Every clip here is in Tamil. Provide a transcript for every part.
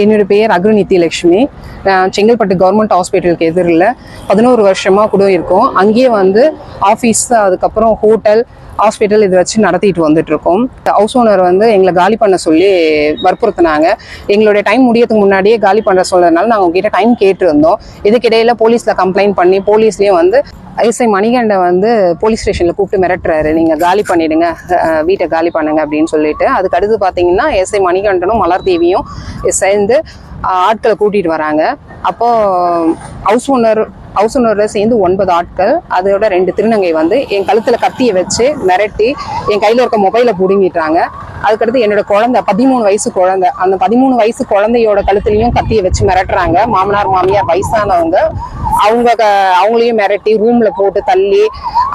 என்னோட பேர் அக்ரு நித்யலட்சுமி. செங்கல்பட்டு கவர்மெண்ட் ஹாஸ்பிட்டலுக்கு எதிரில் 11 வருஷமாக கூட இருக்கோம். அங்கேயே வந்து ஆஃபீஸ், அதுக்கப்புறம் ஹோட்டல், ஹாஸ்பிட்டல் இது வச்சு நடத்திட்டு வந்துட்டு இருக்கோம். ஹவுஸ் ஓனர் வந்து எங்களை காலி பண்ண சொல்லி வற்புறுத்தினாங்க. எங்களுடைய டைம் முடியறதுக்கு முன்னாடியே காலி பண்ண சொல்றதுனால நாங்கள் உங்ககிட்ட டைம் கேட்டிருந்தோம். இதுக்கிடையில போலீஸில் கம்ப்ளைண்ட் பண்ணி போலீஸ்லேயும் வந்து எஸ்ஐ மணிகண்டன் வந்து போலீஸ் ஸ்டேஷனில் கூப்பிட்டு மிரட்டுறாரு, நீங்கள் காலி பண்ணிடுங்க, வீட்டை காலி பண்ணுங்க அப்படின்னு சொல்லிட்டு. அதுக்கு அடுத்து பார்த்தீங்கன்னா எஸ்ஐ மணிகண்டனும் மலர்தேவியும் சேர்ந்து ஆட்களை கூட்டிகிட்டு வராங்க. அப்போது ஹவுஸ் ஓனரோட சேர்ந்து 9 ஆட்கள், அதோட 2 திருநங்கை வந்து என் கழுத்தில் கத்தியை வச்சு மிரட்டி என் கையில் இருக்க மொபைலை பிடுங்கிட்டாங்க. அதுக்கடுத்து என்னோட குழந்தை 13 வயசு குழந்தை, அந்த 13 வயசு குழந்தையோட கழுத்துலையும் கத்தியை வச்சு மிரட்டுறாங்க. மாமனார் மாமியார் வயசானவங்க, அவங்களையும் மிரட்டி ரூம்ல போட்டு தள்ளி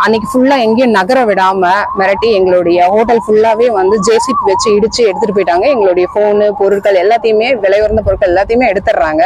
அன்னைக்கு ஃபுல்லா எங்கேயும் நகர விடாம மிரட்டி எங்களுடைய ஹோட்டல் ஃபுல்லாவே வந்து ஜேசிபி வச்சு இடிச்சு எடுத்துட்டு போயிட்டாங்க. எங்களுடைய போனு, பொருட்கள் எல்லாத்தையுமே, விலை உயர்ந்த பொருட்கள் எல்லாத்தையுமே எடுத்துடுறாங்க.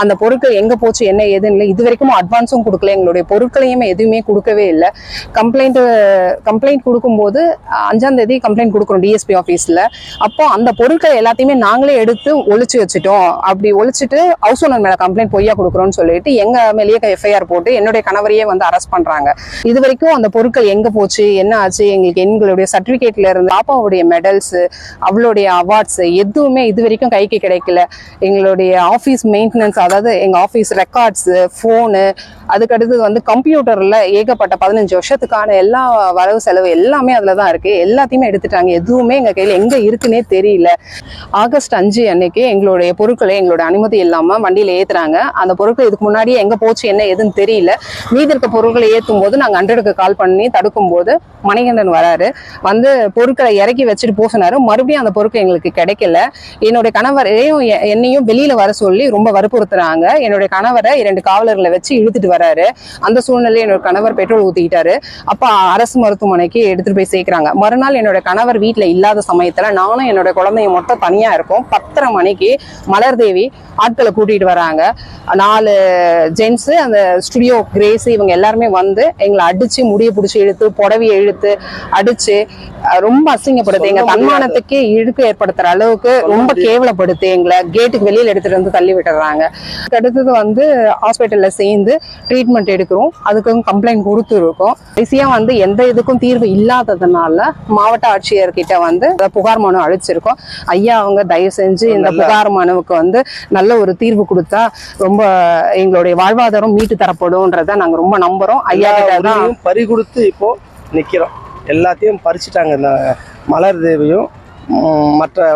அந்த பொருட்கள் எங்க போச்சு என்ன ஏதுன்னு இல்லை. இது வரைக்கும் அட்வான்ஸும் கொடுக்கல, எங்களுடைய பொருட்களையுமே எதுவுமே கொடுக்கவே இல்லை. கம்ப்ளைண்ட் கொடுக்கும்போது 5ஆம் தேதி கம்ப்ளைண்ட் கொடுக்குறோம் டிஎஸ்பி ஆஃபீஸ்ல. அப்போ அந்த பொருட்கள் எல்லாத்தையுமே நாங்களே எடுத்து ஒழிச்சு வச்சுட்டோம். அப்படி ஒழிச்சுட்டு ஹவுஸ் ஓனர் மேல கம்ப்ளைண்ட் பொய்யா கொடுக்குறோம்னு சொல்லிட்டு எங்க மேலேயே எஃப்ஐஆர் போட்டு என்னுடைய கணவரையே வந்து அரெஸ்ட் பண்றாங்க. இது வரைக்கும் அந்த பொருட்கள் எங்க போச்சு என்ன ஆச்சு, எங்களுடைய சர்டிபிகேட்ல இருந்து பாப்பாவுடைய மெடல்ஸ், அவளுடைய அவார்ட்ஸ் எதுவுமே இது வரைக்கும் கைக்கு கிடைக்கல. எங்களுடைய ஆஃபீஸ் மெயின்டெனன்ஸ், அதாவது எங்க ஆஃபீஸ் ரெக்கார்ட்ஸ், போனு, அதுக்கடுத்து வந்து கம்ப்யூட்டர்ல ஏகப்பட்ட 15 வருஷத்துக்கான எல்லா வரவு செலவு எல்லாமே அதுலதான் இருக்கு. எல்லாத்தையுமே எடுத்துட்டாங்க. எதுவுமே எங்க கையில எங்க இருக்குன்னே தெரியல. ஆகஸ்ட் 5 அன்னைக்கு எங்களுடைய பொருட்களை எங்களோட அனுமதி இல்லாம வண்டியில ஏத்துறாங்க. அந்த பொருட்கள் இதுக்கு முன்னாடியே எங்க போச்சு என்ன எதுன்னு தெரியல. மீதி இருக்க பொருட்களை ஏற்றும் போது நாங்க 100க்கு கால் பண்ணி தடுக்கும் போது மணிகண்டன் வராரு. வந்து பொருட்களை இறக்கி வச்சுட்டு போக சொன்னாரு. மறுபடியும் அந்த பொருட்கள் எங்களுக்கு கிடைக்கல. என்னுடைய கணவரையும் என்னையும் வெளியில வர சொல்லி ரொம்ப வற்புறுத்துறாங்க. என்னுடைய கணவரை 2 காவலர்களை வச்சு இழுத்துட்டு வராரு. அந்த சூழ்நிலையை என்னோட கணவர் பெட்ரோல் ஊத்திக்கிட்டாரு. அப்ப அரசு மருத்துவமனைக்கு எடுத்துட்டு போய் சேர்க்கிறாங்க. மறுநாள் என்னோட கணவர் வீட்டுல இல்லாத சமயத்துல நானும் என்னோட குழந்தைய மட்டும் தனியா இருக்கும். 10:30 மணிக்கு மலர்தேவி ஆட்களை கூட்டிட்டு வராங்க. 4 ஜென்ஸ், அந்த ஸ்டுடியோ கிரேஸ், இவங்க எல்லாருமே வந்து எங்களை அடிச்சு முடிய பிடிச்சி இழுத்து புடவையை இழுத்து அடிச்சு ரொம்ப அசிங்கப்படுத்து, எங்க தன்மானத்துக்கு இழுக்கு ஏற்படுத்துற அளவுக்கு ரொம்ப கேவலப்படுத்து எங்களை கேட்டுக்கு வெளியில எடுத்துட்டு வந்து தள்ளி விட்டுறாங்க. அடுத்தது வந்து ஹாஸ்பிட்டல்ல சேர்ந்து ட்ரீட்மெண்ட் எடுக்கிறோம். அதுக்கு கம்ப்ளைண்ட் கொடுத்துருக்கோம். கடைசியா வந்து எந்த இதுக்கும் தீர்வு இல்லாததுனால மாவட்ட ஆட்சியர்கிட்ட வந்து புகார் மனு அளிச்சிருக்கோம். ஐயா அவங்க தயவு செஞ்சு இந்த புகார் மனுவுக்கு வந்து நல்ல ஒரு தீர்வு கொடுத்தா ரொம்ப எங்களுடைய வாழ்வாதாரம் மீட்டு தரப்படும்ன்றத நாங்க ரொம்ப நம்புறோம். ஐயா கிட்ட தான் பறி கொடுத்து இப்போ நிக்கிறோம். எல்லாத்தையும் பறிச்சுட்டாங்க. இந்த மலர்தேவியும் மற்ற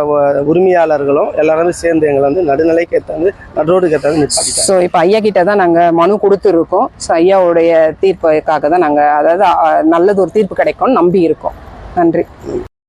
உரிமையாளர்களும் எல்லாருமே சேர்ந்து எங்களை வந்து நடுநிலைக்கு ஏற்றாந்து நடுரோடுக்கு ஏற்றாந்து நிப்பாட்டிட்டாங்க. ஸோ இப்போ ஐயா கிட்ட தான் நாங்கள் மனு கொடுத்துருக்கோம். ஸோ ஐயாவுடைய தீர்ப்புக்காக தான் நாங்கள், அதாவது நல்லது ஒரு தீர்ப்பு கிடைக்கும்னு நம்பி இருக்கோம். நன்றி.